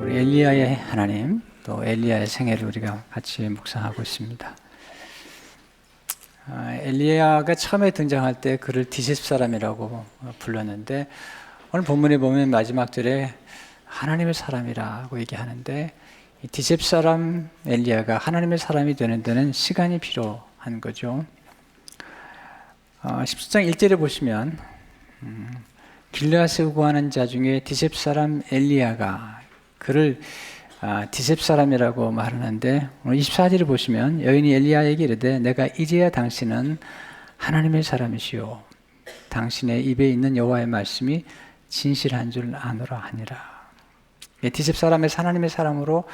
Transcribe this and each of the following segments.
우리 엘리야의 하나님, 또 엘리야의 생애를 우리가 같이 묵상하고 있습니다. 엘리야가 처음에 등장할 때 그를 디셉 사람이라고 불렀는데, 오늘 본문에 보면 마지막 절에 하나님의 사람이라고 얘기하는데, 이 디셉 사람 엘리야가 하나님의 사람이 되는 데는 시간이 필요한 거죠. 17장 1절에 보시면 길르앗에 우거하는 자 중에 디셉 사람 엘리야가 그를 디셉 사람이라고 말하는데, 오늘 24절을 보시면 여인이 엘리야에게 이르되 내가 이제야 당신은 하나님의 사람이시오 당신의 입에 있는 여호와의 말씀이 진실한 줄 아노라 하니라. 디셉 사람에서 하나님의 사람으로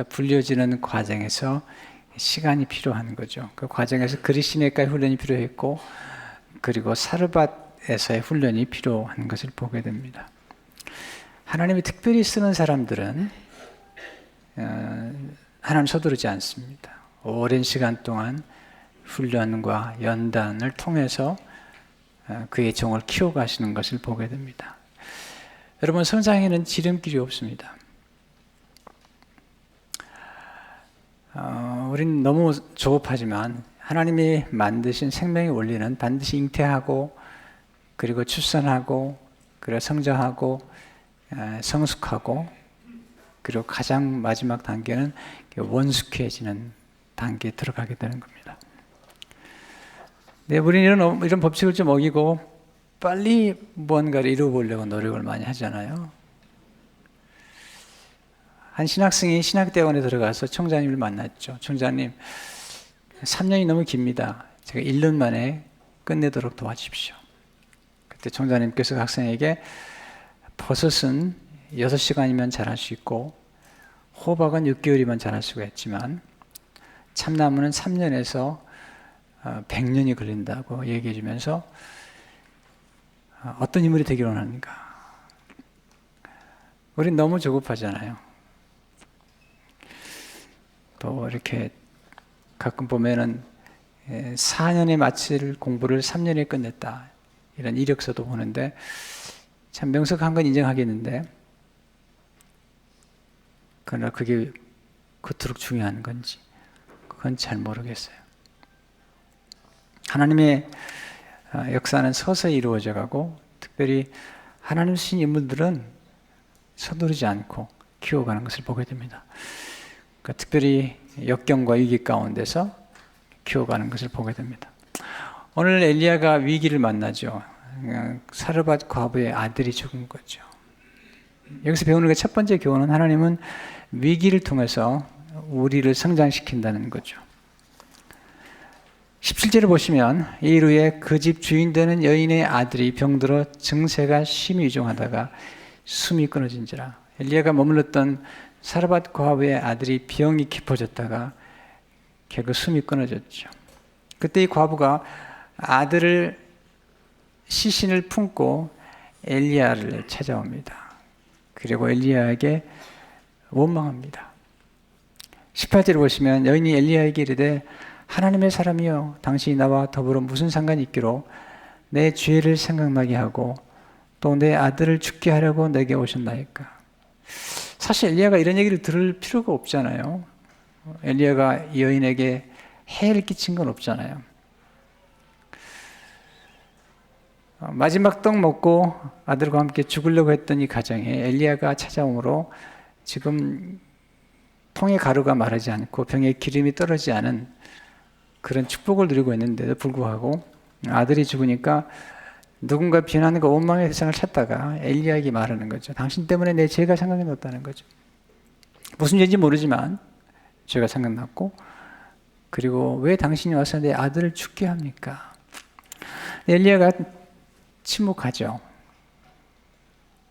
불려지는 과정에서 시간이 필요한 거죠. 그 과정에서 그리시네가의 훈련이 필요했고, 그리고 사르밧에서의 훈련이 필요한 것을 보게 됩니다. 하나님이 특별히 쓰는 사람들은 하나님 서두르지 않습니다. 오랜 시간 동안 훈련과 연단을 통해서 그의 종을 키워가시는 것을 보게 됩니다. 여러분, 성장에는 지름길이 없습니다. 우린 너무 조급하지만 하나님이 만드신 생명의 원리는 반드시 잉태하고, 그리고 출산하고, 그리고 성장하고, 성숙하고, 그리고 가장 마지막 단계는 원숙해지는 단계에 들어가게 되는 겁니다. 네, 우리는 이런 법칙을 좀 어기고 빨리 무언가를 이루어보려고 노력을 많이 하잖아요. 한 신학생이 신학대학원에 들어가서 총장님을 만났죠. 총장님, 3년이 너무 깁니다. 제가 1년 만에 끝내도록 도와주십시오. 그때 총장님께서 학생에게 버섯은 6시간이면 자랄 수 있고 호박은 6개월이면 자랄 수가 있지만 참나무는 3년에서 100년이 걸린다고 얘기해 주면서 어떤 인물이 되기를 원하는가? 우린 너무 조급하잖아요. 또 이렇게 가끔 보면은 4년에 마칠 공부를 3년에 끝냈다, 이런 이력서도 보는데, 참 명석한 건 인정하겠는데, 그러나 그게 그토록 중요한 건지 그건 잘 모르겠어요. 하나님의 역사는 서서히 이루어져 가고, 특별히 하나님 쓰신 인물들은 서두르지 않고 키워가는 것을 보게 됩니다. 그러니까 특별히 역경과 위기 가운데서 키워가는 것을 보게 됩니다. 오늘 엘리야가 위기를 만나죠. 사르밧 과부의 아들이 죽은 거죠. 여기서 배우는 게 첫 번째 교훈은, 하나님은 위기를 통해서 우리를 성장시킨다는 거죠. 17절을 보시면 이 일 후에 그 집 주인 되는 여인의 아들이 병들어 증세가 심히 위중하다가 숨이 끊어진지라. 엘리야가 머물렀던 사르밧 과부의 아들이 병이 깊어졌다가 결국 숨이 끊어졌죠. 그때 이 과부가 아들을 시신을 품고 엘리야를 찾아옵니다. 그리고 엘리야에게 원망합니다. 18절을 보시면 여인이 엘리야에게 이르되 하나님의 사람이여, 당신이 나와 더불어 무슨 상관이 있기로 내 죄를 생각나게 하고 또 내 아들을 죽게 하려고 내게 오셨나이까. 사실 엘리야가 이런 얘기를 들을 필요가 없잖아요. 엘리야가 이 여인에게 해를 끼친 건 없잖아요. 마지막 떡 먹고 아들과 함께 죽으려고 했던 이 가정에 엘리야가 찾아오므로 지금 통의 가루가 마르지 않고 병에 기름이 떨어지지 않은 그런 축복을 누리고 있는데도 불구하고 아들이 죽으니까 누군가 비난과 원망의 대상을 찾다가 엘리야에게 말하는 거죠. 당신 때문에 내 죄가 생각이 났다는 거죠. 무슨 죄인지 모르지만 죄가 생각났고, 그리고 왜 당신이 와서 내 아들을 죽게 합니까? 엘리야가 침묵하죠.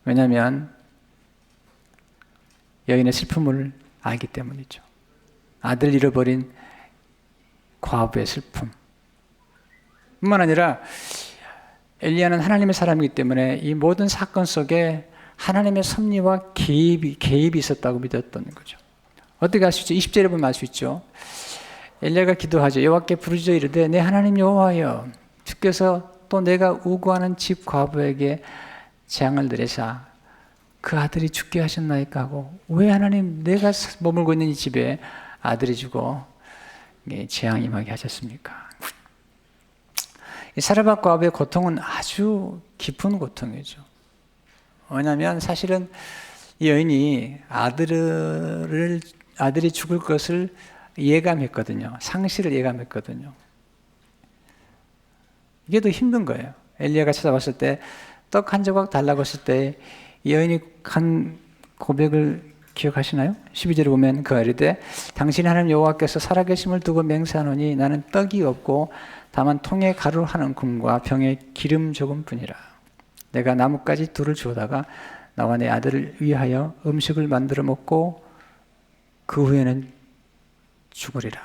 왜냐하면 여인의 슬픔을 알기 때문이죠. 아들 잃어버린 과부의 슬픔 뿐만 아니라 엘리야는 하나님의 사람이기 때문에 이 모든 사건 속에 하나님의 섭리와 개입이 있었다고 믿었던 거죠. 어떻게 알 수 있죠? 20절에 보면 알 수 있죠. 엘리야가 기도하죠. 여호와께 부르짖어 이르되 내 하나님 여호와여, 주께서 또 내가 우고하는 집 과부에게 재앙을 내리사 그 아들이 죽게 하셨나이까 하고, 왜 하나님 내가 머물고 있는 이 집에 아들이 죽어 재앙이 임하게 하셨습니까? 이 사르밧 과부의 고통은 아주 깊은 고통이죠. 왜냐하면 사실은 이 여인이 아들이 죽을 것을 예감했거든요. 상실을 예감했거든요. 이게 더 힘든 거예요. 엘리야가 찾아왔을 때 떡 한 조각 달라고 했을 때 이 여인이 한 고백을 기억하시나요? 12절에 보면 그가 이르되 당신이 하나님 여호와께서 살아계심을 두고 맹세하노니 나는 떡이 없고 다만 통에 가루 한 움큼과 병에 기름 조금뿐이라. 내가 나뭇가지 둘을 주워다가 나와 내 아들을 위하여 음식을 만들어 먹고 그 후에는 죽으리라.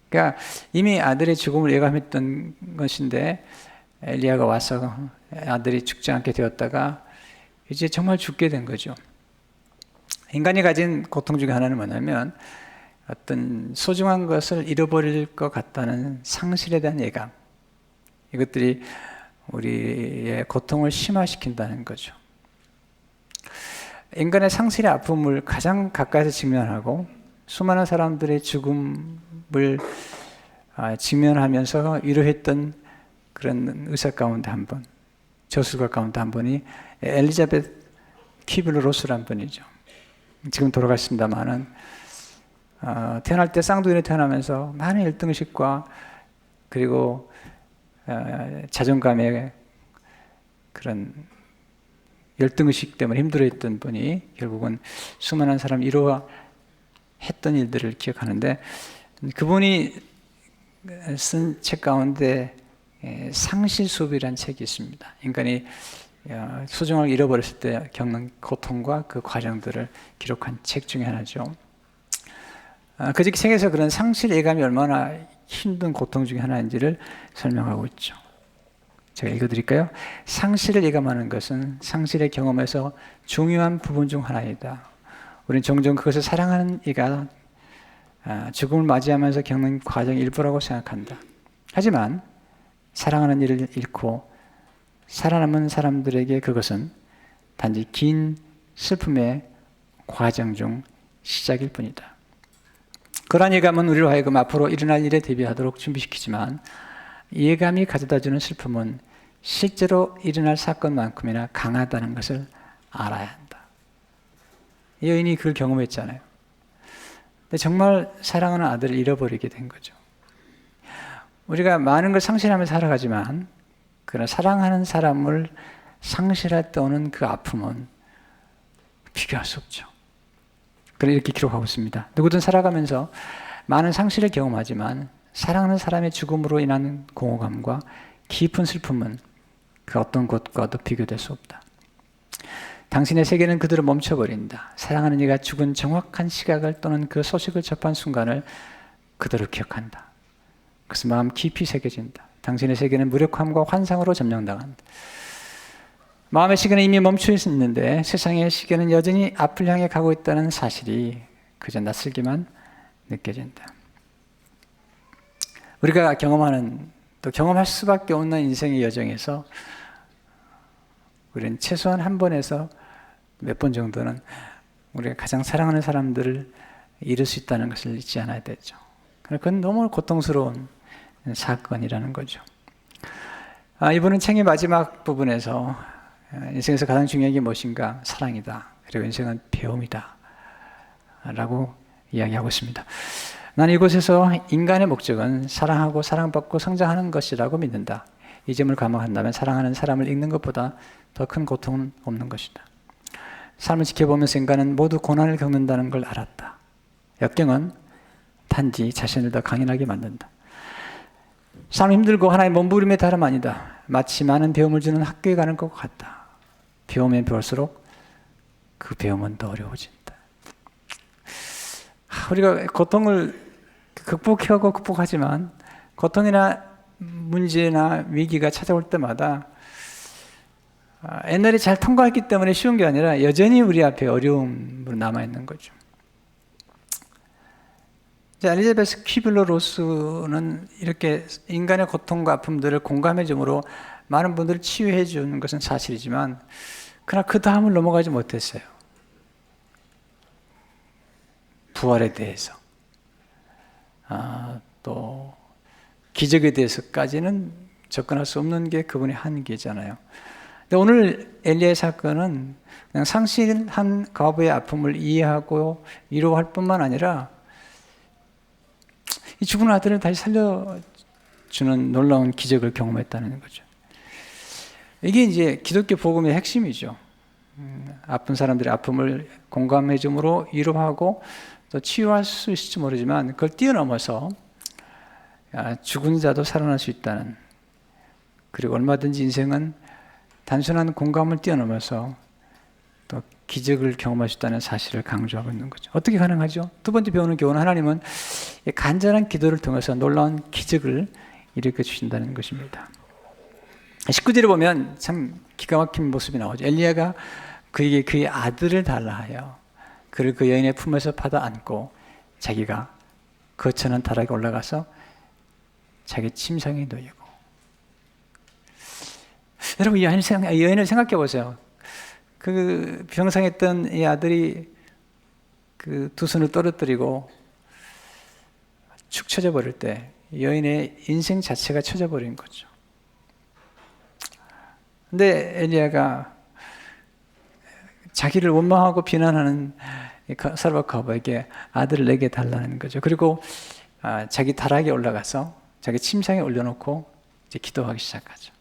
그러니까 이미 아들의 죽음을 예감했던 것인데 엘리야가 와서 아들이 죽지 않게 되었다가 이제 정말 죽게 된 거죠. 인간이 가진 고통 중에 하나는 뭐냐면 어떤 소중한 것을 잃어버릴 것 같다는 상실에 대한 예감. 이것들이 우리의 고통을 심화시킨다는 거죠. 인간의 상실의 아픔을 가장 가까이서 직면하고 수많은 사람들의 죽음을 직면하면서 위로했던 그런 의사 가운데 한 분, 저술가 가운데 한 분이 엘리자베스 퀴블러 로스라는 분이죠. 지금 돌아가셨습니다만은 태어날 때 쌍둥이로 태어나면서 많은 열등의식과 그리고 자존감의 그런 열등의식 때문에 힘들어했던 분이 결국은 수많은 사람 위로했던 일들을 기억하는데, 그분이 쓴 책 가운데 상실수업이라는 책이 있습니다. 인간이 소중한 걸 잃어버렸을 때 겪는 고통과 그 과정들을 기록한 책 중에 하나죠. 그 책에서 그런 상실 예감이 얼마나 힘든 고통 중에 하나인지를 설명하고 있죠. 제가 읽어드릴까요? 상실을 예감하는 것은 상실의 경험에서 중요한 부분 중 하나이다. 우리는 종종 그것을 사랑하는 이가 죽음을 맞이하면서 겪는 과정의 일부라고 생각한다. 하지만 사랑하는 이를 잃고 살아남은 사람들에게 그것은 단지 긴 슬픔의 과정 중 시작일 뿐이다. 그러한 예감은 우리로 하여금 앞으로 일어날 일에 대비하도록 준비시키지만 예감이 가져다주는 슬픔은 실제로 일어날 사건만큼이나 강하다는 것을 알아야 한다. 여인이 그걸 경험했잖아요. 근데 정말 사랑하는 아들을 잃어버리게 된 거죠. 우리가 많은 걸 상실하며 살아가지만 그러나 사랑하는 사람을 상실할 때 오는 그 아픔은 비교할 수 없죠. 그래 이렇게 기록하고 있습니다. 누구든 살아가면서 많은 상실을 경험하지만 사랑하는 사람의 죽음으로 인한 공허감과 깊은 슬픔은 그 어떤 것과도 비교될 수 없다. 당신의 세계는 그대로 멈춰버린다. 사랑하는 이가 죽은 정확한 시각을 또는 그 소식을 접한 순간을 그대로 기억한다. 그래서 마음 깊이 새겨진다. 당신의 세계는 무력함과 환상으로 점령당한다. 마음의 시계는 이미 멈춰 있는데 세상의 시계는 여전히 앞을 향해 가고 있다는 사실이 그저 낯설기만 느껴진다. 우리가 경험하는, 또 경험할 수밖에 없는 인생의 여정에서 우리는 최소한 한 번에서 몇 번 정도는 우리가 가장 사랑하는 사람들을 잃을 수 있다는 것을 잊지 않아야 되죠. 그건 너무 고통스러운 사건이라는 거죠. 이분은 책의 마지막 부분에서 인생에서 가장 중요한 게 무엇인가? 사랑이다. 그리고 인생은 배움이다. 라고 이야기하고 있습니다. 나는 이곳에서 인간의 목적은 사랑하고 사랑받고 성장하는 것이라고 믿는다. 이 점을 감안한다면 사랑하는 사람을 잃는 것보다 더 큰 고통은 없는 것이다. 삶을 지켜보면서 인간은 모두 고난을 겪는다는 걸 알았다. 역경은 단지 자신을 더 강인하게 만든다. 삶이 힘들고 하나의 몸부림의 다름 아니다. 마치 많은 배움을 주는 학교에 가는 것 같다. 배우면 배울수록 그 배움은 더 어려워진다. 우리가 고통을 극복하고 극복하지만 고통이나 문제나 위기가 찾아올 때마다 옛날에 잘 통과했기 때문에 쉬운 게 아니라 여전히 우리 앞에 어려움으로 남아있는 거죠. 엘리자베스 퀴블러 로스는 이렇게 인간의 고통과 아픔들을 공감해 줌으로 많은 분들을 치유해 주는 것은 사실이지만 그러나 그 다음을 넘어가지 못했어요. 부활에 대해서. 또 기적에 대해서까지는 접근할 수 없는 게 그분의 한계잖아요. 근데 오늘 엘리야의 사건은 그냥 상실한 과부의 아픔을 이해하고 위로할 뿐만 아니라 이 죽은 아들을 다시 살려주는 놀라운 기적을 경험했다는 거죠. 이게 이제 기독교 복음의 핵심이죠. 아픈 사람들의 아픔을 공감해 줌으로 위로하고 또 치유할 수 있을지 모르지만 그걸 뛰어넘어서 죽은 자도 살아날 수 있다는, 그리고 얼마든지 인생은 단순한 공감을 뛰어넘어서 또 기적을 경험할 수 있다는 사실을 강조하고 있는 거죠. 어떻게 가능하죠? 두 번째 배우는 교훈은 하나님은 간절한 기도를 통해서 놀라운 기적을 일으켜 주신다는 것입니다. 19절에 보면 참 기가 막힌 모습이 나오죠. 엘리야가 그에게 그의 아들을 달라 하여 그를 그 여인의 품에서 받아 안고 자기가 거처는 다락에 올라가서 자기 침상에 놓이고. 여러분 이 여인을 생각해 보세요. 그 병상했던 이 아들이 그 두 손을 떨어뜨리고 축 처져 버릴 때 여인의 인생 자체가 처져 버린 거죠. 근데 엘리야가 자기를 원망하고 비난하는 사르밧 과부에게 아들을 내게 달라는 거죠. 그리고 자기 다락에 올라가서 자기 침상에 올려놓고 이제 기도하기 시작하죠.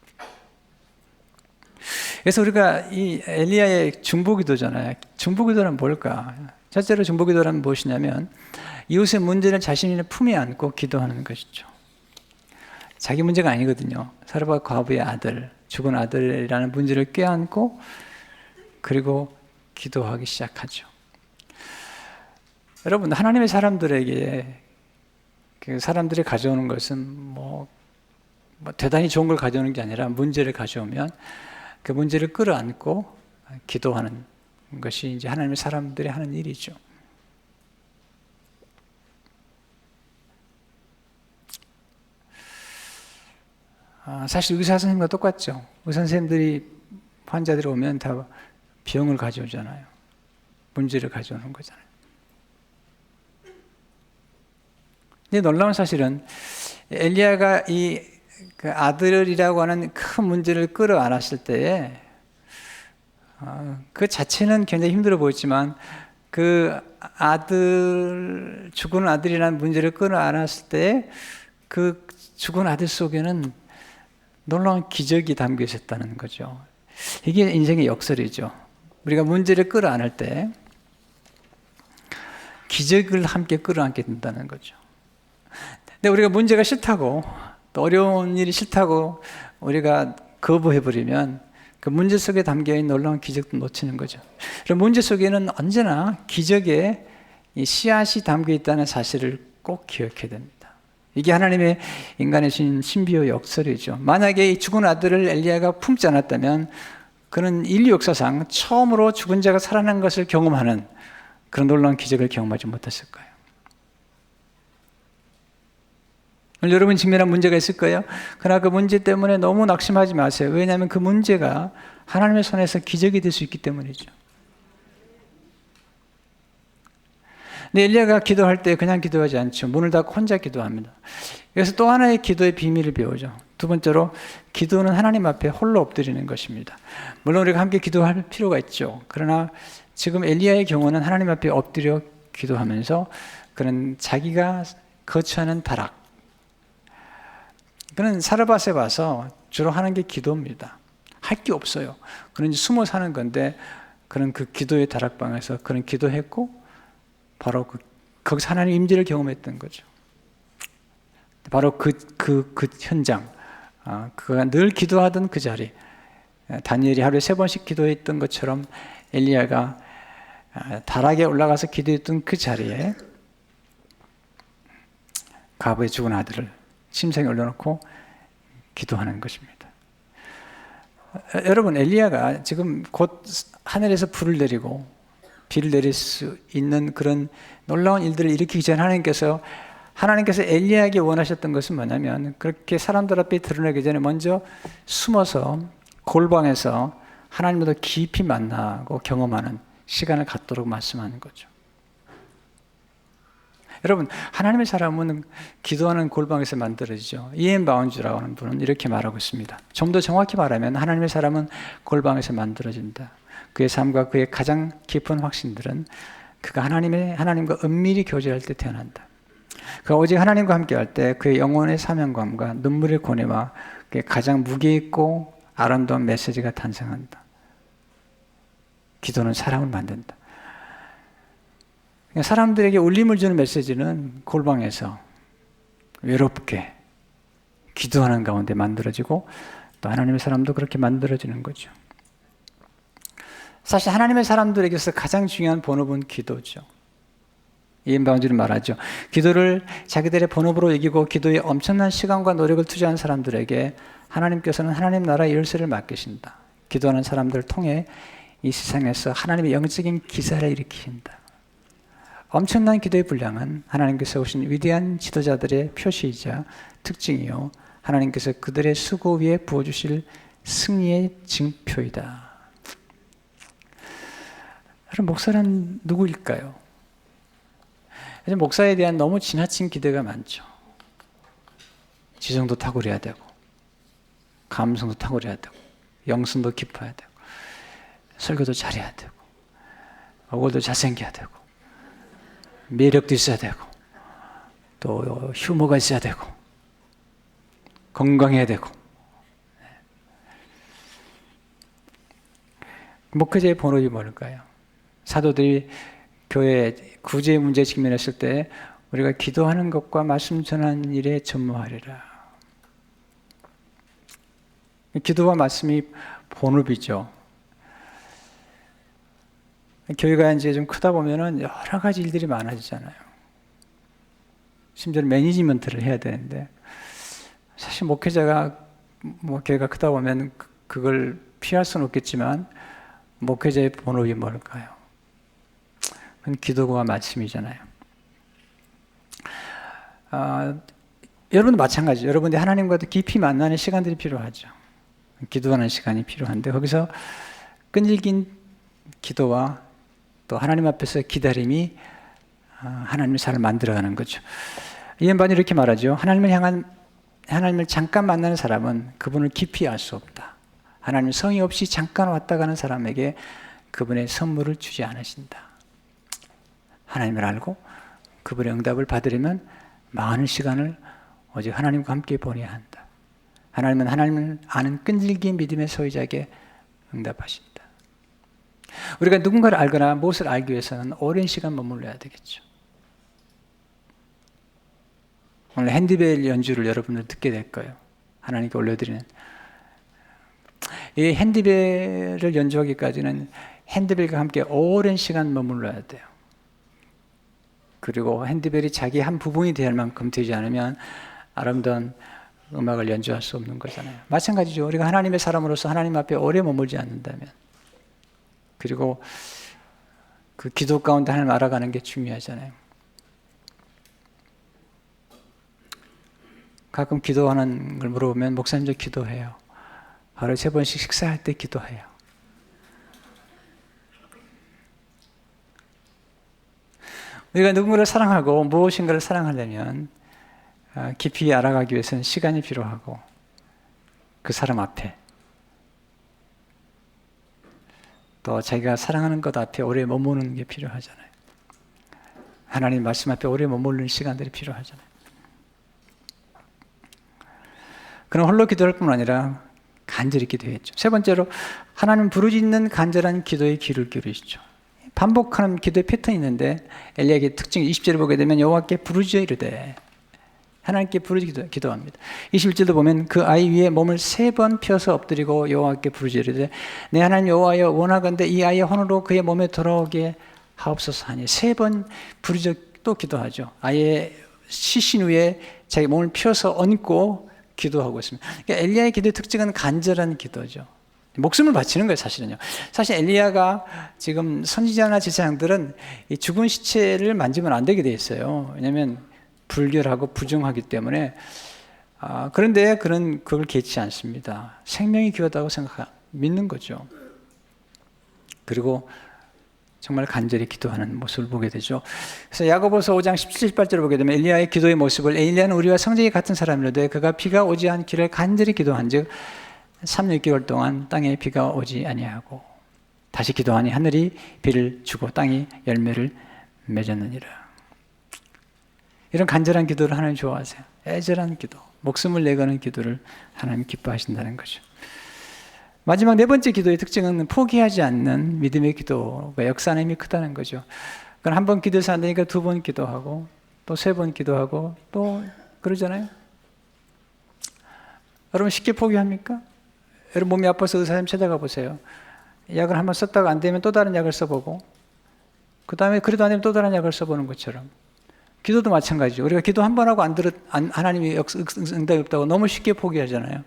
그래서 우리가 이 엘리야의 중보기도잖아요. 중보기도는 뭘까? 첫째로 중보기도는 무엇이냐면 이웃의 문제를 자신의 품에 안고 기도하는 것이죠. 자기 문제가 아니거든요. 사르밧 과부의 아들, 죽은 아들이라는 문제를 껴안고 그리고 기도하기 시작하죠. 여러분, 하나님의 사람들에게 그 사람들이 가져오는 것은 뭐 대단히 좋은 걸 가져오는 게 아니라 문제를 가져오면 그 문제를 끌어안고 기도하는 것이 이제 하나님의 사람들이 하는 일이죠. 사실 의사 선생님과 똑같죠. 의사 선생님들이 환자들이 오면 다 병을 가져오잖아요. 문제를 가져오는 거잖아요. 근데 놀라운 사실은 엘리야가 그 아들이라고 하는 큰 문제를 끌어안았을 때에 그 자체는 굉장히 힘들어 보였지만 그 죽은 아들이라는 문제를 끌어안았을 때 그 죽은 아들 속에는 놀라운 기적이 담겨 있었다는 거죠. 이게 인생의 역설이죠. 우리가 문제를 끌어안을 때 기적을 함께 끌어안게 된다는 거죠. 근데 우리가 문제가 싫다고, 또 어려운 일이 싫다고 우리가 거부해버리면 그 문제 속에 담겨있는 놀라운 기적도 놓치는 거죠. 그럼 문제 속에는 언제나 기적의 이 씨앗이 담겨 있다는 사실을 꼭 기억해야 됩니다. 이게 하나님의 인간의 신비의 역설이죠. 만약에 이 죽은 아들을 엘리야가 품지 않았다면 그는 인류 역사상 처음으로 죽은 자가 살아난 것을 경험하는 그런 놀라운 기적을 경험하지 못했을 거예요. 여러분 직면한 문제가 있을 거예요. 그러나 그 문제 때문에 너무 낙심하지 마세요. 왜냐하면 그 문제가 하나님의 손에서 기적이 될 수 있기 때문이죠. 근데 엘리야가 기도할 때 그냥 기도하지 않죠. 문을 닫고 혼자 기도합니다. 그래서 또 하나의 기도의 비밀을 배우죠. 두 번째로 기도는 하나님 앞에 홀로 엎드리는 것입니다. 물론 우리가 함께 기도할 필요가 있죠. 그러나 지금 엘리야의 경우는 하나님 앞에 엎드려 기도하면서 그는 자기가 거처하는 다락, 그는 사르밧에 와서 주로 하는 게 기도입니다. 할 게 없어요. 그는 숨어 사는 건데 그는 그 기도의 다락방에서 그는 기도했고 바로 거기서 하나님의 임재를 경험했던 거죠. 바로 그 현장, 그가 늘 기도하던 그 자리, 다니엘이 하루에 3번씩 기도했던 것처럼 엘리야가 다락에 올라가서 기도했던 그 자리에 과부의 죽은 아들을 침상에 올려놓고 기도하는 것입니다. 여러분, 엘리야가 지금 곧 하늘에서 불을 내리고 비를 내릴 수 있는 그런 놀라운 일들을 일으키기 전에 하나님께서 엘리야에게 원하셨던 것은 뭐냐면 그렇게 사람들 앞에 드러나기 전에 먼저 숨어서 골방에서 하나님을 더 깊이 만나고 경험하는 시간을 갖도록 말씀하는 거죠. 여러분, 하나님의 사람은 기도하는 골방에서 만들어지죠. 이엔 바운즈라고 하는 분은 이렇게 말하고 있습니다. 좀 더 정확히 말하면 하나님의 사람은 골방에서 만들어진다. 그의 삶과 그의 가장 깊은 확신들은 그가 하나님과 은밀히 교제할 때 태어난다. 그가 오직 하나님과 함께할 때 그의 영혼의 사명감과 눈물의 고뇌와 그의 가장 무게 있고 아름다운 메시지가 탄생한다. 기도는 사람을 만든다. 사람들에게 울림을 주는 메시지는 골방에서 외롭게 기도하는 가운데 만들어지고 또 하나님의 사람도 그렇게 만들어지는 거죠. 사실 하나님의 사람들에게서 가장 중요한 본업은 기도죠. 이엔 바운즈는 말하죠. 기도를 자기들의 본업으로 여기고 기도에 엄청난 시간과 노력을 투자한 사람들에게 하나님께서는 하나님 나라의 열쇠를 맡기신다. 기도하는 사람들을 통해 이 세상에서 하나님의 영적인 기사를 일으키신다. 엄청난 기도의 분량은 하나님께서 오신 위대한 지도자들의 표시이자 특징이요, 하나님께서 그들의 수고 위에 부어주실 승리의 징표이다. 여러분, 목사는 누구일까요? 요즘 목사에 대한 너무 지나친 기대가 많죠. 지성도 탁월해야 되고, 감성도 탁월해야 되고, 영성도 깊어야 되고, 설교도 잘해야 되고, 얼굴도 잘생겨야 되고, 매력도 있어야 되고, 또 휴머가 있어야 되고, 건강해야 되고. 목회자의 본업이 뭘까요? 사도들이 교회 구제의 문제에 직면했을 때 우리가 기도하는 것과 말씀 전하는 일에 전무하리라. 기도와 말씀이 본업이죠. 교회가 이제 좀 크다 보면은 여러 가지 일들이 많아지잖아요. 심지어 매니지먼트를 해야 되는데, 사실 목회자가 교회가 크다 보면 그걸 피할 수는 없겠지만 목회자의 본업이 뭘까요? 그건 기도와 말씀이잖아요. 여러분도 마찬가지죠. 여러분들 하나님과도 깊이 만나는 시간들이 필요하죠. 기도하는 시간이 필요한데 거기서 끈질긴 기도와 또 하나님 앞에서 기다림이 하나님의 삶을 만들어가는 거죠. 이엔 바운즈 이렇게 말하죠. 하나님을 잠깐 만나는 사람은 그분을 깊이 알 수 없다. 하나님 성의 없이 잠깐 왔다 가는 사람에게 그분의 선물을 주지 않으신다. 하나님을 알고 그분의 응답을 받으려면 많은 시간을 오직 하나님과 함께 보내야 한다. 하나님은 하나님을 아는 끈질긴 믿음의 소유자에게 응답하신다. 우리가 누군가를 알거나 무엇을 알기 위해서는 오랜 시간 머물러야 되겠죠. 오늘 핸드벨 연주를 여러분들 듣게 될 거예요. 하나님께 올려드리는. 이 핸드벨을 연주하기까지는 핸드벨과 함께 오랜 시간 머물러야 돼요. 그리고 핸드벨이 자기 한 부분이 될 만큼 되지 않으면 아름다운 음악을 연주할 수 없는 거잖아요. 마찬가지죠. 우리가 하나님의 사람으로서 하나님 앞에 오래 머물지 않는다면, 그리고 그 기도 가운데 하나님 알아가는 게 중요하잖아요. 가끔 기도하는 걸 물어보면 목사님 저 기도해요. 하루에 3번씩 식사할 때 기도해요. 우리가 누군가를 사랑하고 무엇인가를 사랑하려면 깊이 알아가기 위해서는 시간이 필요하고 그 사람 앞에 또 자기가 사랑하는 것 앞에 오래 머무는 게 필요하잖아요. 하나님 말씀 앞에 오래 머무르는 시간들이 필요하잖아요. 그럼 홀로 기도할 뿐만 아니라 간절히 기도했죠. 세 번째로 하나님 부르짖는 간절한 기도에 귀를 기울이시죠. 반복하는 기도의 패턴이 있는데 엘리야의 특징 20절을 보게 되면 여호와께 부르짖어 이르되, 하나님께 부르짖어 기도합니다. 21절도 보면 그 아이 위에 몸을 3번 펴서 엎드리고 여호와께 부르짖어 이르되 내 하나님 여호와여 원하건대 이 아이의 혼으로 그의 몸에 돌아오게 하옵소서 하니 3번 부르짖어 또 기도하죠. 아이의 시신 위에 자기 몸을 펴서 얹고 기도하고 있습니다. 그러니까 엘리야의 기도의 특징은 간절한 기도죠. 목숨을 바치는 거예요, 사실은요. 사실 엘리야가 지금 선지자나 제사장들은 이 죽은 시체를 만지면 안 되게 돼 있어요. 왜냐하면 불결하고 부정하기 때문에. 그런데 그걸 개치 않습니다. 생명이 귀하다고 믿는 거죠. 그리고 정말 간절히 기도하는 모습을 보게 되죠. 그래서 야고보서 5장 17, 18절을 보게 되면 엘리야의 기도의 모습을 엘리야는 우리와 성적이 같은 사람이로되 그가 비가 오지 않기를 간절히 기도한즉 3년 6개월 동안 땅에 비가 오지 아니하고 다시 기도하니 하늘이 비를 주고 땅이 열매를 맺었느니라. 이런 간절한 기도를 하나님 좋아하세요. 애절한 기도, 목숨을 내거는 기도를 하나님 기뻐하신다는 거죠. 마지막 네 번째 기도의 특징은 포기하지 않는 믿음의 기도가 역사하는 힘이 크다는 거죠. 그건 한 번 기도해서 안 되니까 2번 기도하고 또 3번 기도하고 또 그러잖아요. 여러분 쉽게 포기합니까? 여러분 몸이 아파서 의사 선생님 찾아가 보세요. 약을 한번 썼다가 안 되면 또 다른 약을 써보고 그 다음에 그래도 안 되면 또 다른 약을 써보는 것처럼 기도도 마찬가지죠. 우리가 기도 한 번 하고 하나님이 응답이 없다고 너무 쉽게 포기하잖아요.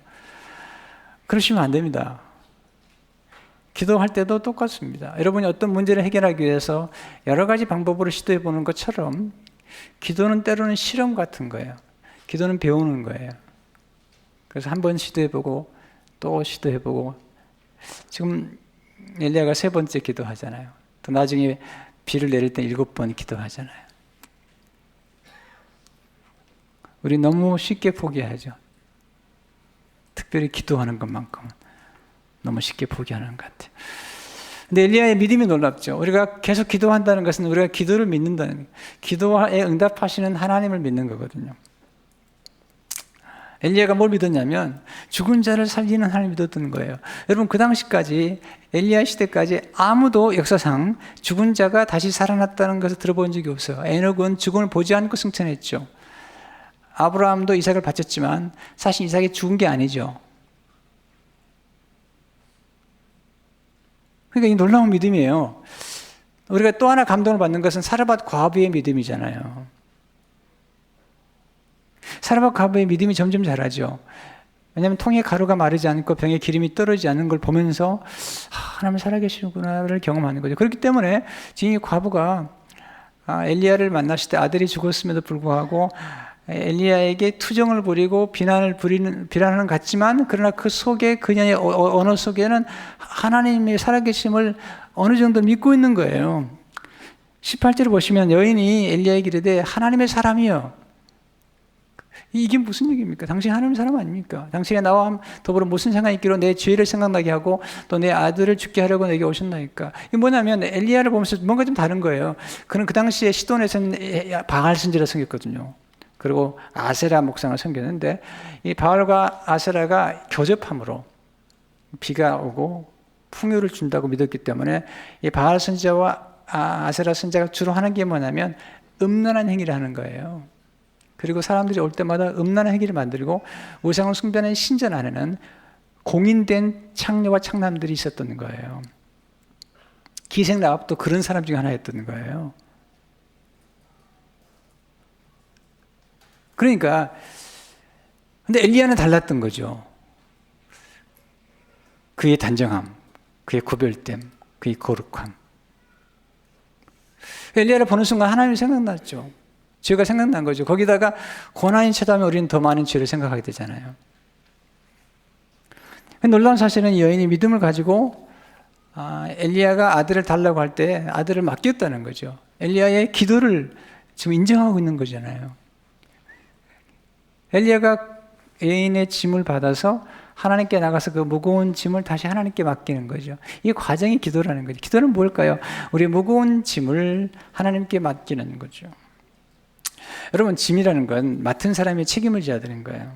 그러시면 안 됩니다. 기도할 때도 똑같습니다. 여러분이 어떤 문제를 해결하기 위해서 여러 가지 방법으로 시도해 보는 것처럼 기도는 때로는 실험 같은 거예요. 기도는 배우는 거예요. 그래서 한 번 시도해 보고 또 시도해 보고 지금 엘리야가 3번째 기도하잖아요. 또 나중에 비를 내릴 때 7번 기도하잖아요. 우리 너무 쉽게 포기하죠. 특별히 기도하는 것만큼은 너무 쉽게 포기하는 것 같아요. 근데 엘리야의 믿음이 놀랍죠. 우리가 계속 기도한다는 것은 우리가 기도를 믿는다는 거예요. 기도에 응답하시는 하나님을 믿는 거거든요. 엘리야가 뭘 믿었냐면 죽은 자를 살리는 하나님을 믿었던 거예요. 여러분 그 당시까지 엘리야 시대까지 아무도 역사상 죽은 자가 다시 살아났다는 것을 들어본 적이 없어요. 에녹은 죽음을 보지 않고 승천했죠. 아브라함도 이삭을 바쳤지만 사실 이삭이 죽은 게 아니죠. 그러니까 이 놀라운 믿음이에요. 우리가 또 하나 감동을 받는 것은 사르밧 과부의 믿음이잖아요. 사르밧 과부의 믿음이 점점 자라죠. 왜냐하면 통에 가루가 마르지 않고 병에 기름이 떨어지지 않는 걸 보면서 하나님 살아계시는구나를 경험하는 거죠. 그렇기 때문에 지금 이 과부가 엘리야를 만났을 때 아들이 죽었음에도 불구하고 엘리야에게 투정을 부리고 비난하는 것 같지만 그러나 그 속에 그녀의 언어 속에는 하나님의 살아계심을 어느 정도 믿고 있는 거예요. 18절을 보시면 여인이 엘리야에게 이르되 하나님의 사람이여. 이게 무슨 얘기입니까? 당신 하나님의 사람 아닙니까? 당신이 나와 더불어 무슨 상관이 있기로 내 죄를 생각나게 하고 또 내 아들을 죽게 하려고 내게 오셨나이까? 이게 뭐냐면 엘리야를 보면서 뭔가 좀 다른 거예요. 그는 그 당시에 시돈에서는 바알 선지라 섬겼거든요. 그리고 아세라 목상을 섬겼는데 이 바알과 아세라가 교접함으로 비가 오고 풍요를 준다고 믿었기 때문에 이 바알 선지자와 아세라 선지자가 주로 하는 게 뭐냐면 음란한 행위를 하는 거예요. 그리고 사람들이 올 때마다 음란한 행위를 만들고 우상을 숭배하는 신전 안에는 공인된 창녀와 창남들이 있었던 거예요. 기생라합도 그런 사람 중에 하나였던 거예요. 그러니까 근데 엘리야는 달랐던 거죠. 그의 단정함, 그의 구별됨, 그의 거룩함. 엘리야를 보는 순간 하나님이 생각났죠. 죄가 생각난 거죠. 거기다가 고난이 찾아오면 우리는 더 많은 죄를 생각하게 되잖아요. 놀라운 사실은 이 여인이 믿음을 가지고 엘리야가 아들을 달라고 할 때 아들을 맡겼다는 거죠. 엘리야의 기도를 지금 인정하고 있는 거잖아요. 엘리야가 여인의 짐을 받아서 하나님께 나가서 그 무거운 짐을 다시 하나님께 맡기는 거죠. 이 과정이 기도라는 거죠. 기도는 뭘까요? 우리의 무거운 짐을 하나님께 맡기는 거죠. 여러분, 짐이라는 건 맡은 사람이 책임을 져야 되는 거예요.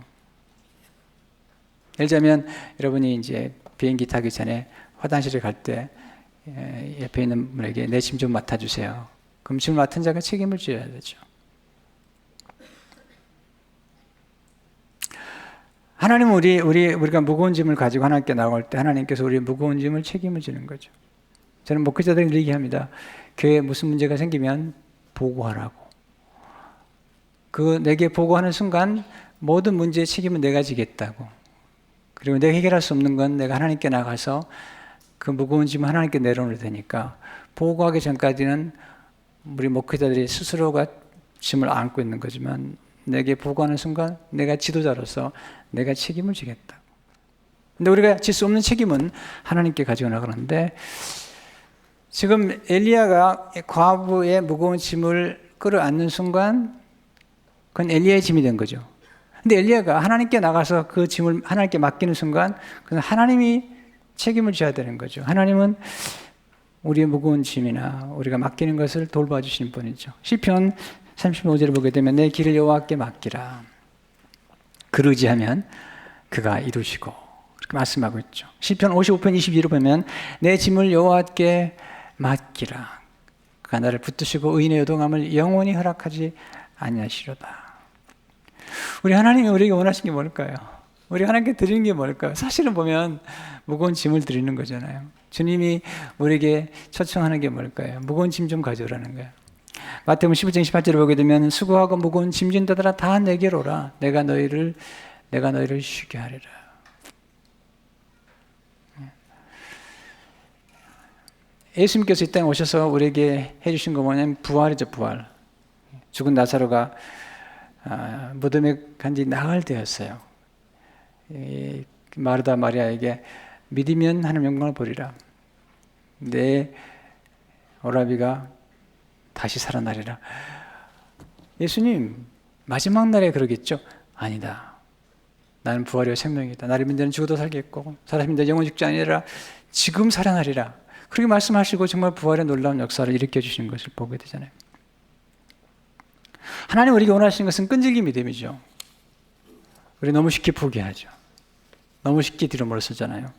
예를 들자면 여러분이 이제 비행기 타기 전에 화장실에 갈 때 옆에 있는 분에게 내 짐 좀 맡아주세요. 그럼 짐을 맡은 자가 책임을 져야 되죠. 하나님은 우리가 무거운 짐을 가지고 하나님께 나올 때 하나님께서 우리의 무거운 짐을 책임을 지는 거죠. 저는 목회자들에게 얘기합니다. 교회에 무슨 문제가 생기면 보고하라고. 내게 보고하는 순간 모든 문제의 책임은 내가 지겠다고. 그리고 내가 해결할 수 없는 건 내가 하나님께 나가서 그 무거운 짐을 하나님께 내려놓을 테니까 보고하기 전까지는 우리 목회자들이 스스로가 짐을 안고 있는 거지만 내게 보고하는 순간 내가 지도자로서 내가 책임을 지겠다. 근데 우리가 질 수 없는 책임은 하나님께 가지고 나가는데 지금 엘리야가 과부의 무거운 짐을 끌어안는 순간 그건 엘리야의 짐이 된 거죠. 근데 엘리야가 하나님께 나가서 그 짐을 하나님께 맡기는 순간 그건 하나님이 책임을 져야 되는 거죠. 하나님은 우리의 무거운 짐이나 우리가 맡기는 것을 돌봐주시는 분이죠. 시편 35절을 보게 되면 내 길을 여호와께 맡기라. 그를 의지하면 그가 이루시고 이렇게 말씀하고 있죠. 시편 55편 22를 보면 내 짐을 여호와께 맡기라. 그가 나를 붙드시고 의인의 요동함을 영원히 허락하지 아니하시로다. 우리 하나님이 우리에게 원하신 게 뭘까요? 우리 하나님께 드리는 게 뭘까요? 사실은 보면 무거운 짐을 드리는 거잖아요. 주님이 우리에게 초청하는 게 뭘까요? 무거운 짐 좀 가져오라는 거예요. 마태복음 15장 18절을 보게 되면 수고하고 무거운 짐진 자들아 다 내게로 오라. 내가 너희를 쉬게 하리라. 예수님께서 이 땅에 오셔서 우리에게 해주신 거 뭐냐면 부활이죠, 부활. 죽은 나사로가 무덤에 간 지 나흘 되었어요. 마르다 마리아에게 믿으면 하나님 영광을 보리라. 내 오라비가 다시 살아나리라. 예수님 마지막 날에 그러겠죠? 아니다. 나는 부활이요 생명이다. 나를 믿는 자는 죽어도 살겠고 살아있는 자는 영원히 죽지 아니하리라. 지금 살아나리라. 그렇게 말씀하시고 정말 부활의 놀라운 역사를 일으켜 주시는 것을 보게 되잖아요. 하나님 우리가 원하시는 것은 끈질긴 믿음이죠. 우리 너무 쉽게 포기하죠. 너무 쉽게 뒤로 물러서잖아요.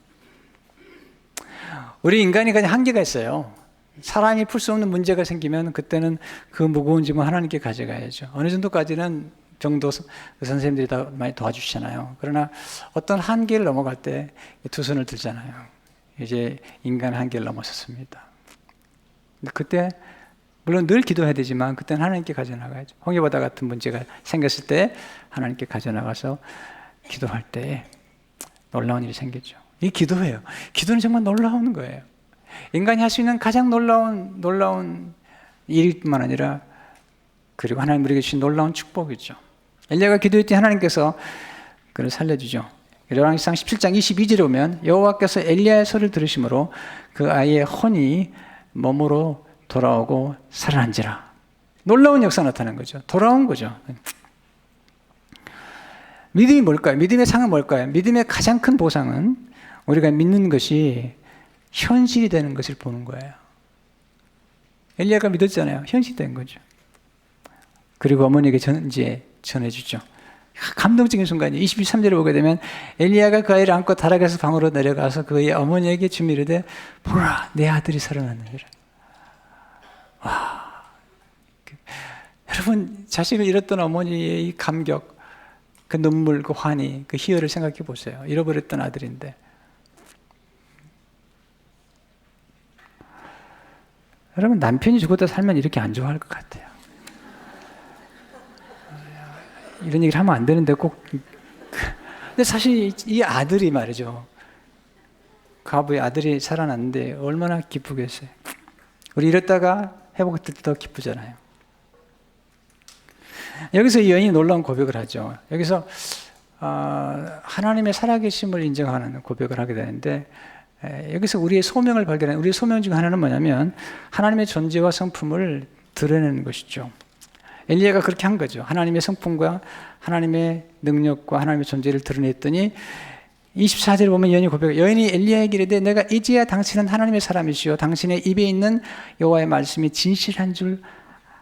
우리 인간이 그냥 한계가 있어요. 사람이 풀 수 없는 문제가 생기면 그때는 그 무거운 짐을 하나님께 가져가야죠. 어느 정도까지는 정도 선생님들이 다 많이 도와주시잖아요. 그러나 어떤 한계를 넘어갈 때 두 손을 들잖아요. 이제 인간 한계를 넘어섰습니다. 그때 물론 늘 기도해야 되지만 그때는 하나님께 가져나가야죠. 홍해바다 같은 문제가 생겼을 때 하나님께 가져나가서 기도할 때 놀라운 일이 생기죠. 이 기도예요. 기도는 정말 놀라운 거예요. 인간이 할 수 있는 가장 놀라운 일뿐만 아니라 그리고 하나님 우리에게 주신 놀라운 축복이죠. 엘리야가 기도할 때 하나님께서 그를 살려주죠. 열왕기상 17장 22절에 보면 여호와께서 엘리야의 소리를 들으심으로 그 아이의 혼이 몸으로 돌아오고 살아난지라. 놀라운 역사 나타난 거죠. 돌아온 거죠. 믿음이 뭘까요? 믿음의 상은 뭘까요? 믿음의 가장 큰 보상은 우리가 믿는 것이 현실이 되는 것을 보는 거예요. 엘리야가 믿었잖아요. 현실이 된 거죠. 그리고 어머니에게 이제 전해주죠. 감동적인 순간이 23절에 보게 되면 엘리야가 그 아이를 안고 다락에서 방으로 내려가서 그의 어머니에게 주며 이르되 보라 내 아들이 살아났느니라. 와, 여러분 자식을 잃었던 어머니의 이 감격, 그 눈물, 그 환희, 그 희열을 생각해 보세요. 잃어버렸던 아들인데. 여러분 남편이 죽었다 살면 이렇게 안 좋아할 것 같아요. 이런 얘기를 하면 안 되는데 꼭. 근데 사실 이 아들이 말이죠. 과부의 아들이 살아났는데 얼마나 기쁘겠어요. 우리 이랬다가 회복될 때 더 기쁘잖아요. 여기서 이 여인이 놀라운 고백을 하죠. 여기서 하나님의 살아계심을 인정하는 고백을 하게 되는데 여기서 우리의 소명을 발견하는 우리의 소명 중 하나는 뭐냐면 하나님의 존재와 성품을 드러내는 것이죠. 엘리야가 그렇게 한 거죠. 하나님의 성품과 하나님의 능력과 하나님의 존재를 드러냈더니 24절에 보면 여인이 엘리야에게 이르되 내가 이제야 당신은 하나님의 사람이시요 당신의 입에 있는 여호와의 말씀이 진실한 줄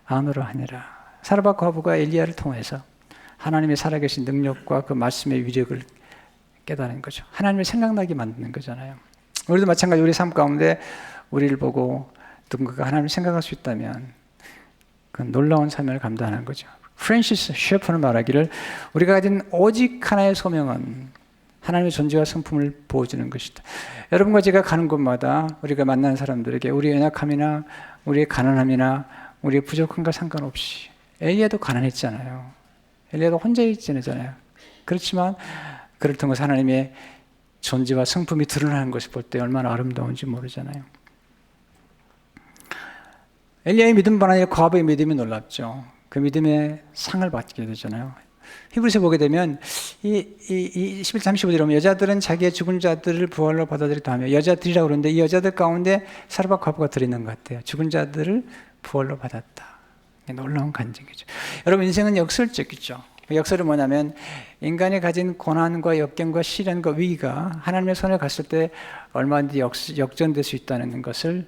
아노라 하니라. 사르밧 과부가 엘리야를 통해서 하나님의 살아계신 능력과 그 말씀의 위력을 깨달은 거죠. 하나님을 생각나게 만드는 거잖아요. 우리도 마찬가지 우리 삶 가운데 우리를 보고 누군가가 하나님을 생각할 수 있다면 그 놀라운 삶을 감당하는 거죠. 프랜시스 셰퍼는 말하기를 우리가 가진 오직 하나의 소명은 하나님의 존재와 성품을 보여주는 것이다. 여러분과 제가 가는 곳마다 우리가 만나는 사람들에게 우리의 연약함이나 우리의 가난함이나 우리의 부족함과 상관없이 엘리야도 가난했잖아요. 엘리야도 혼자 지내잖아요. 그렇지만 그를 통해서 하나님의 존재와 성품이 드러나는 것을 볼 때 얼마나 아름다운지 모르잖아요. 엘리야의 믿음뿐 아니라 과부의 믿음이 놀랍죠. 그 믿음의 상을 받게 되잖아요. 히브리서 보게 되면 이 11장 35절에 보면 여자들은 자기의 죽은 자들을 부활로 받아들이다 하며 여자들이라고 그러는데 이 여자들 가운데 사르밧 과부가 들어있는 것 같아요. 죽은 자들을 부활로 받았다. 놀라운 간증이죠. 여러분 인생은 역설적이죠. 역설은 뭐냐면 인간이 가진 고난과 역경과 시련과 위기가 하나님의 손에 갔을 때 얼마든지 역전될 수 있다는 것을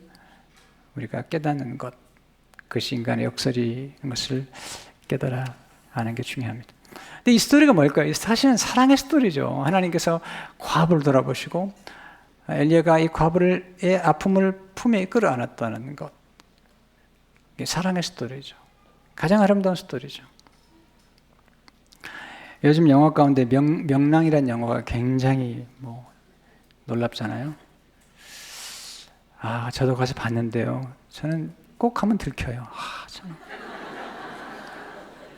우리가 깨닫는 것, 그것이 인간의 역설인 것을 깨달아 아는 게 중요합니다. 근데 이 스토리가 뭘까요? 사실은 사랑의 스토리죠. 하나님께서 과부를 돌아보시고 엘리야가 이 과부의 아픔을 품에 끌어안았다는 것, 이게 사랑의 스토리죠. 가장 아름다운 스토리죠. 요즘 영화 가운데 명랑이라는 영화가 굉장히 놀랍잖아요. 저도 가서 봤는데요. 저는 꼭 한번 들켜요.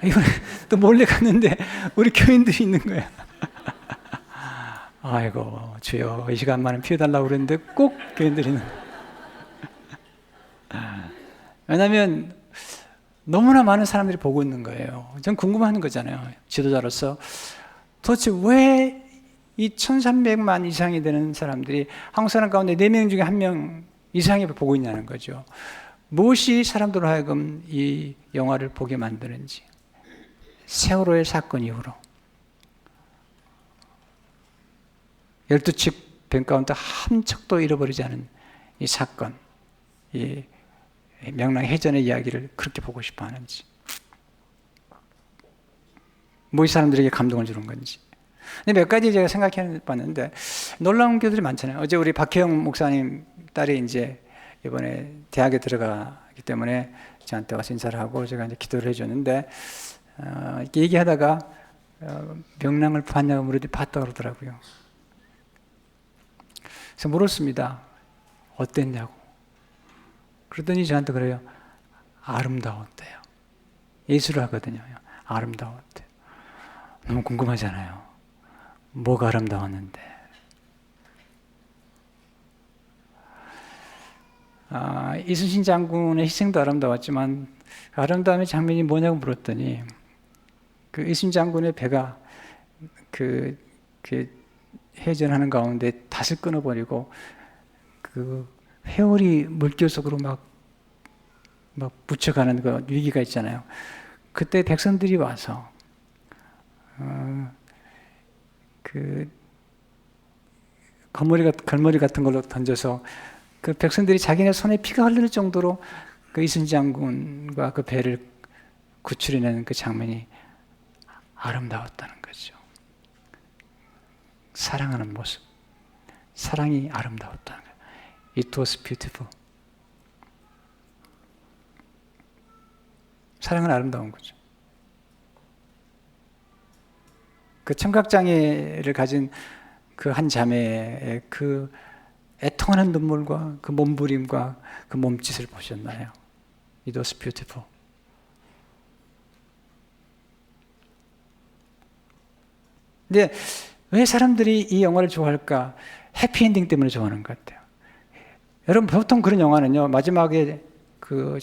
이번에 또 몰래 갔는데 우리 교인들이 있는 거야. 아이고 주여 이 시간만은 피워달라고 그랬는데 꼭 교인들이 있는 거야. 왜냐하면 너무나 많은 사람들이 보고 있는 거예요. 전 궁금한 거잖아요. 지도자로서 도대체 왜 이 1300만 이상이 되는 사람들이 한국 사람 가운데 4명 중에 1명 이상이 보고 있냐는 거죠. 무엇이 사람들로 하여금 이 영화를 보게 만드는지. 세월호의 사건 이후로 12척 배 가운데 한 척도 잃어버리지 않은 이 사건, 이 명랑해전의 이야기를 그렇게 보고 싶어 하는지, 뭐 이 사람들에게 감동을 주는 건지. 근데 몇 가지 제가 생각해 봤는데 놀라운 교들이 많잖아요. 어제 우리 박혜영 목사님 딸이 이제 이번에 대학에 들어가기 때문에 저한테 와서 인사를 하고 제가 이제 기도를 해줬는데 이렇게 얘기하다가 명랑을 봤냐고 물었더니 봤다고 그러더라고요. 그래서 물었습니다. 어땠냐고. 그러더니 저한테 그래요. 아름다웠대요. 예술을 하거든요. 아름다웠대요. 너무 궁금하잖아요. 뭐가 아름다웠는데. 이순신 장군의 희생도 아름다웠지만 아름다움의 장면이 뭐냐고 물었더니 그 이순신 장군의 배가 그 해전하는 가운데 닷을 끊어버리고 그 회오리 물결 속으로 막 묻혀가는 그 위기가 있잖아요. 그때 백성들이 와서 그 걸머리 같은 걸로 던져서 그 백성들이 자기네 손에 피가 흘릴 정도로 그 이순신 장군과 그 배를 구출해내는 그 장면이 아름다웠다는 거죠. 사랑하는 모습, 사랑이 아름다웠다는 거예요. It was beautiful. 사랑은 아름다운 거죠. 그 청각장애를 가진 그 한 자매의 그 애통하는 눈물과 그 몸부림과 그 몸짓을 보셨나요? It was beautiful. 근데 왜 사람들이 이 영화를 좋아할까? 해피엔딩 때문에 좋아하는 것 같아요. 여러분 보통 그런 영화는요, 마지막에 그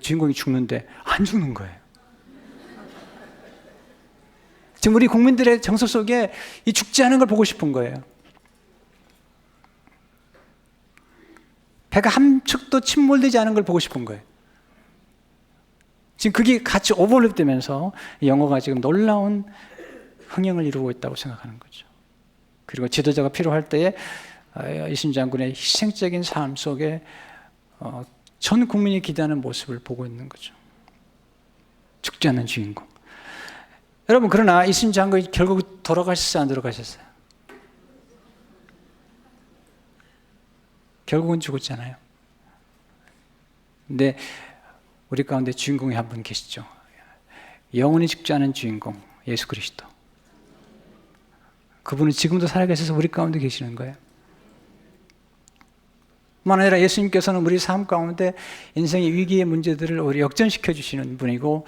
주인공이 죽는데 안 죽는 거예요. 지금 우리 국민들의 정서 속에 이 죽지 않은 걸 보고 싶은 거예요. 배가 한 척도 침몰되지 않은 걸 보고 싶은 거예요. 지금 그게 같이 오버랩되면서 영화가 지금 놀라운 흥행을 이루고 있다고 생각하는 거죠. 그리고 지도자가 필요할 때에 이순신 장군의 희생적인 삶 속에 전 국민이 기대하는 모습을 보고 있는 거죠. 죽지 않는 주인공. 여러분 그러나 이순신 장군이 결국 돌아가셨어요? 안 돌아가셨어요? 결국은 죽었잖아요. 근데 우리 가운데 주인공이 한 분 계시죠. 영원히 죽지 않은 주인공 예수 그리스도. 그분은 지금도 살아계셔서 우리 가운데 계시는 거예요. 뿐만 아니라 예수님께서는 우리 삶 가운데 인생의 위기의 문제들을 우리 역전시켜 주시는 분이고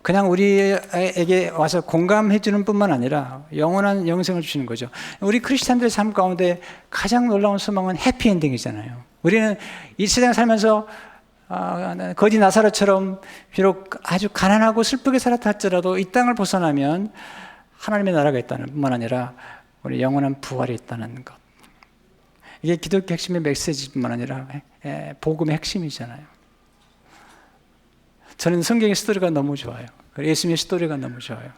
그냥 우리에게 와서 공감해 주는 뿐만 아니라 영원한 영생을 주시는 거죠. 우리 크리스찬들의 삶 가운데 가장 놀라운 소망은 해피엔딩이잖아요. 우리는 이 세상 살면서 거지 나사로처럼 비록 아주 가난하고 슬프게 살았다 할지라도 이 땅을 벗어나면 하나님의 나라가 있다는 뿐만 아니라 우리 영원한 부활이 있다는 것. 이게 기독교 핵심의 메시지뿐만 아니라 복음의 핵심이잖아요. 저는 성경의 스토리가 너무 좋아요. 예수님의 스토리가 너무 좋아요.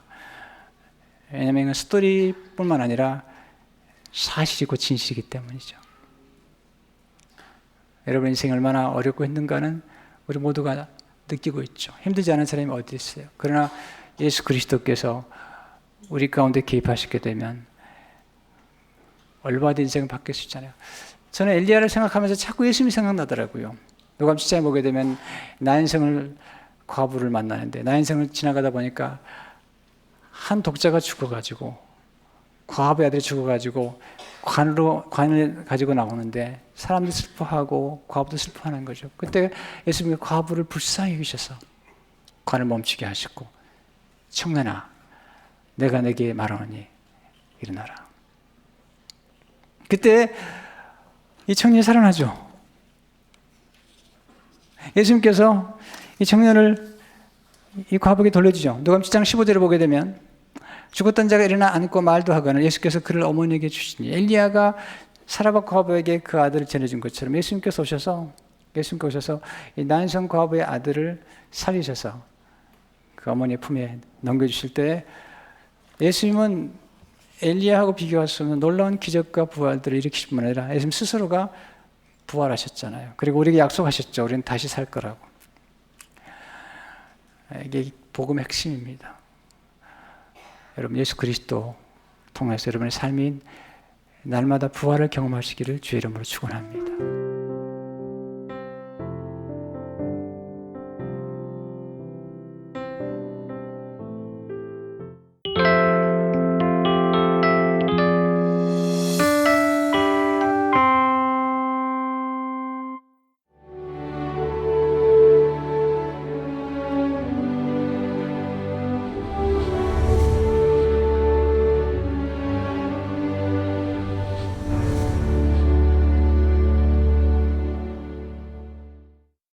왜냐하면 스토리뿐만 아니라 사실이고 진실이기 때문이죠. 여러분 인생이 얼마나 어렵고 힘든가는 우리 모두가 느끼고 있죠. 힘들지 않은 사람이 어디 있어요. 그러나 예수 그리스도께서 우리 가운데 개입하시게 되면 얼마든지 인생을 바뀔 수 있잖아요. 저는 엘리야를 생각하면서 자꾸 예수님이 생각나더라고요. 누가 7장에 보게 되면 나인성을 과부를 만나는데 나인성을 지나가다 보니까 한 독자가 죽어가지고 과부의 아들이 죽어가지고 관을 가지고 나오는데 사람도 슬퍼하고 과부도 슬퍼하는 거죠. 그때 예수님이 과부를 불쌍히 여기셔서 관을 멈추게 하시고 청년아 내가 내게 말하노니 일어나라. 그때 이 청년이 살아나죠. 예수님께서 이 청년을 이 과부에게 돌려주죠. 누가복음 7장 15절을 보게 되면 죽었던 자가 일어나 앉고 말도 하거늘 예수께서 그를 어머니에게 주시니 엘리야가 사라밧 과부에게 그 아들을 전해준 것처럼 예수님께서 오셔서 이 나인성 과부의 아들을 살리셔서 그 어머니의 품에 넘겨주실 때 예수님은 엘리야하고 비교할 수 없는 놀라운 기적과 부활들을 일으키실 뿐만 아니라 예수님 스스로가 부활하셨잖아요. 그리고 우리에게 약속하셨죠. 우리는 다시 살 거라고. 이게 복음의 핵심입니다. 여러분 예수 그리스도 통해서 여러분의 삶이 날마다 부활을 경험하시기를 주의 이름으로 축원합니다.